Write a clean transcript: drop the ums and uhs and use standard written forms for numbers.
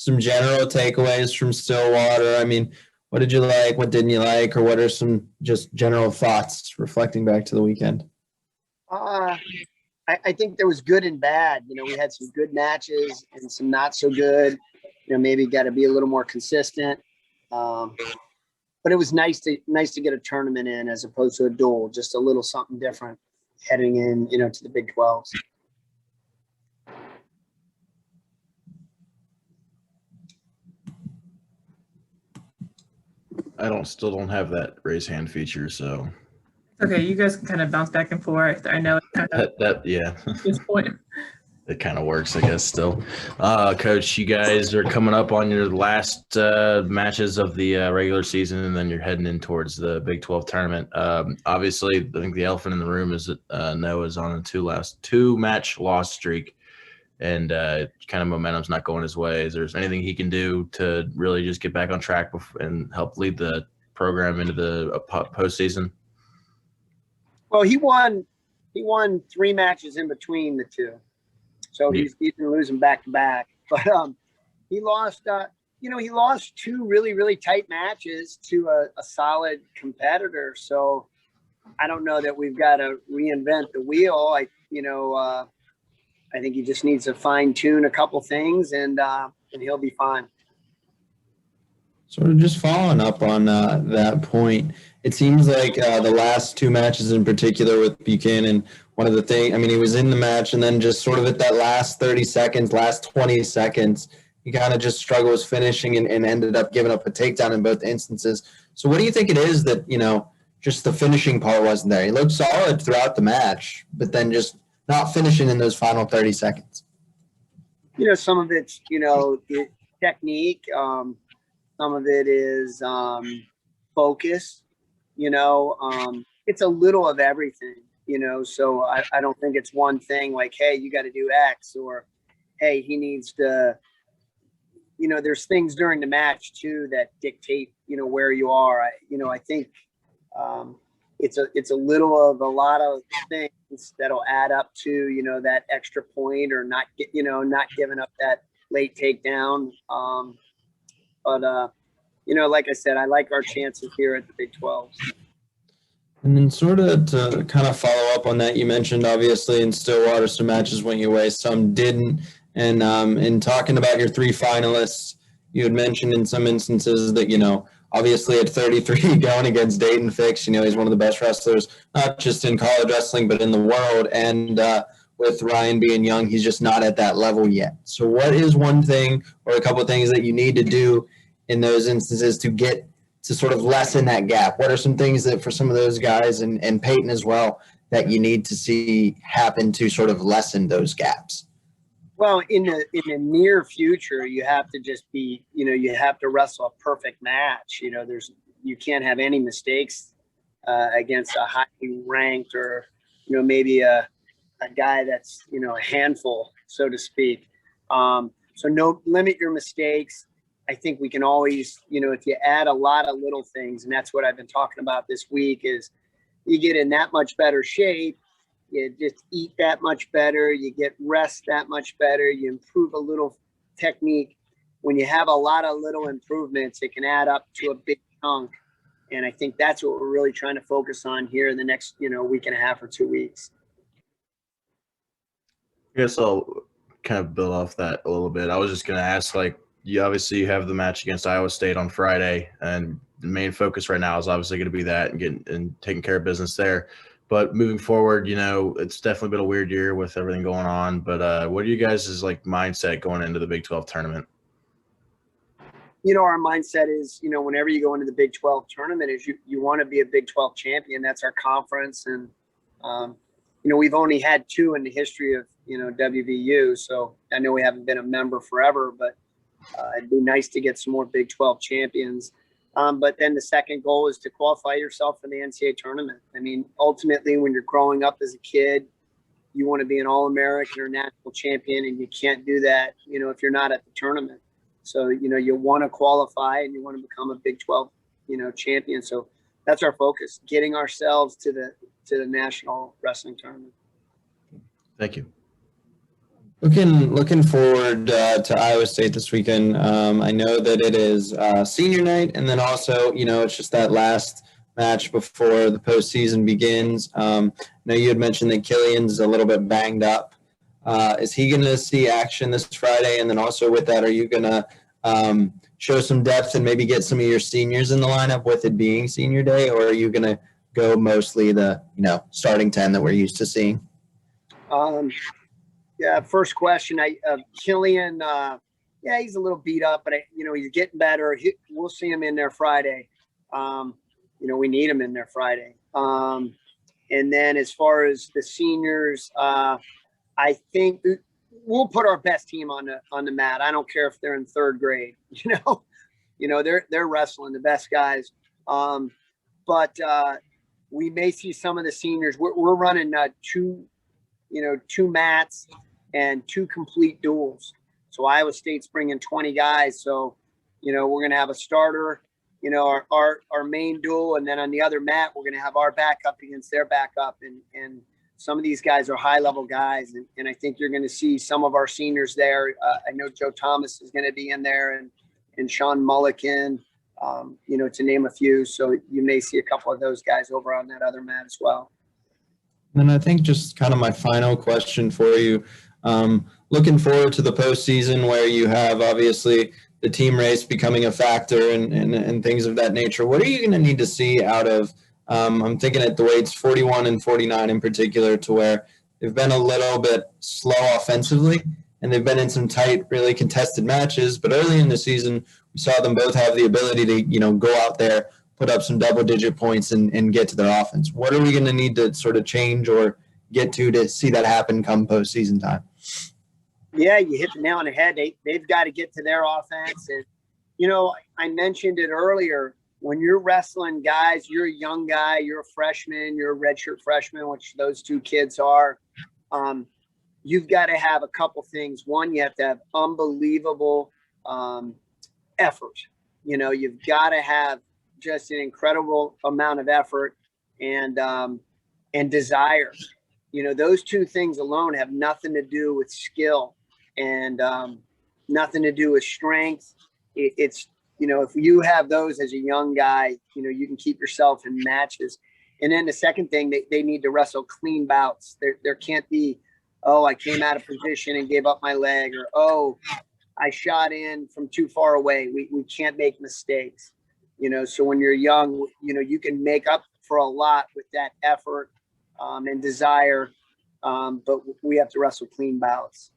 some general takeaways from Stillwater. I mean, what did you like? What didn't you like? Or what are some just general thoughts reflecting back to the weekend? I think there was good and bad. We had some good matches and some not so good. Maybe got to be a little more consistent. But it was nice to get a tournament in as opposed to a duel, just a little something different heading in, to the Big 12s. I still don't have that raise hand feature, so. Okay, you guys can kind of bounce back and forth. I know it's kind of yeah. at this point. It kind of works, I guess, still. Coach, you guys are coming up on your last matches of the regular season, and then you're heading in towards the Big 12 tournament. Obviously, I think the elephant in the room is that Noah's on a two-match loss streak, and kind of momentum's not going his way. Is there anything he can do to really just get back on track and help lead the program into the postseason? Well, he won 3 matches in between the two. So he's been losing back to back, but he lost. He lost 2 really, really tight matches to a solid competitor. So I don't know that we've got to reinvent the wheel. I think he just needs to fine tune a couple things, and he'll be fine. Sort of just following up on that point, it seems like the last 2 matches in particular with Buchanan, one of the things, I mean, he was in the match and then just sort of at that last 30 seconds, last 20 seconds, he kind of just struggles finishing and ended up giving up a takedown in both instances. So what do you think it is that, just the finishing part wasn't there? He looked solid throughout the match, but then just not finishing in those final 30 seconds. Some of it's, the technique. Some of it is focus. It's a little of everything, so I don't think it's one thing like, hey, you got to do X, or, hey, he needs to, there's things during the match too that dictate, where you are. I think it's a little of a lot of things that'll add up to, that extra point or not giving up that late takedown. But like I said, I like our chances here at the Big 12. And then sort of to kind of follow up on that, you mentioned obviously in Stillwater some matches went your way, some didn't. And in talking about your 3 finalists, you had mentioned in some instances that, obviously at 33 going against Dayton Fix, he's one of the best wrestlers, not just in college wrestling, but in the world. And with Ryan being young, he's just not at that level yet. So what is one thing or a couple of things that you need to do in those instances to get to sort of lessen that gap? What are some things that for some of those guys and Peyton as well that you need to see happen to sort of lessen those gaps? Well, in the near future, you have to just be, you have to wrestle a perfect match. You can't have any mistakes against a highly ranked or, maybe a guy that's, a handful, so to speak. So no, limit your mistakes. I think we can always, if you add a lot of little things, and that's what I've been talking about this week, is you get in that much better shape, you just eat that much better, you get rest that much better, you improve a little technique. When you have a lot of little improvements, it can add up to a big chunk. And I think that's what we're really trying to focus on here in the next, week and a half or 2 weeks. I guess I'll kind of build off that a little bit. I was just going to ask, you obviously have the match against Iowa State on Friday, and the main focus right now is obviously going to be that and taking care of business there. But moving forward, it's definitely been a weird year with everything going on. But what are you guys' mindset going into the Big 12 tournament? Our mindset is, whenever you go into the Big 12 tournament, is you want to be a Big 12 champion. That's our conference, and we've only had 2 in the history of WVU. So I know we haven't been a member forever, but it'd be nice to get some more Big 12 champions. But then the second goal is to qualify yourself for the NCAA tournament. I mean, ultimately, when you're growing up as a kid, you want to be an All-American or national champion, and you can't do that, if you're not at the tournament. So, you want to qualify and you want to become a Big 12, champion. So that's our focus, getting ourselves to the national wrestling tournament. Thank you. Looking forward to Iowa State this weekend. I know that it is senior night, and then also, it's just that last match before the postseason begins. I know you had mentioned that Killian's a little bit banged up. Is he going to see action this Friday? And then also with that, are you going to show some depth and maybe get some of your seniors in the lineup with it being senior day, or are you going to go mostly the starting 10 that we're used to seeing? Yeah, first question. Killian, yeah, he's a little beat up, but he's getting better. We'll see him in there Friday. We need him in there Friday. And then as far as the seniors, I think we'll put our best team on the mat. I don't care if they're in third grade. They're wrestling the best guys. But we may see some of the seniors. We're running two mats and 2 complete duels. So Iowa State's bringing 20 guys. So, we're going to have a starter, our main duel. And then on the other mat, we're going to have our backup against their backup. And some of these guys are high level guys. And I think you're going to see some of our seniors there. I know Joe Thomas is going to be in there and Sean Mulliken, to name a few. So you may see a couple of those guys over on that other mat as well. And I think just kind of my final question for you, looking forward to the postseason where you have obviously the team race becoming a factor and things of that nature. What are you going to need to see out of, I'm thinking at the weights 41 and 49 in particular, to where they've been a little bit slow offensively and they've been in some tight, really contested matches. But early in the season, we saw them both have the ability to, go out there, put up some double-digit points and get to their offense. What are we going to need to sort of change or get to see that happen come postseason time? Yeah, you hit the nail on the head. They've got to get to their offense. And, I mentioned it earlier. When you're wrestling guys, you're a young guy, you're a freshman, you're a redshirt freshman, which those 2 kids are. You've got to have a couple things. One, you have to have unbelievable effort. You've got to have just an incredible amount of effort and desire. Those 2 things alone have nothing to do with skill and nothing to do with strength. It's if you have those as a young guy, you can keep yourself in matches. And then the second thing, they need to wrestle clean bouts. There can't be, oh, I came out of position and gave up my leg, or, oh, I shot in from too far away. We can't make mistakes. So when you're young, you can make up for a lot with that effort and desire, but we have to wrestle clean bouts.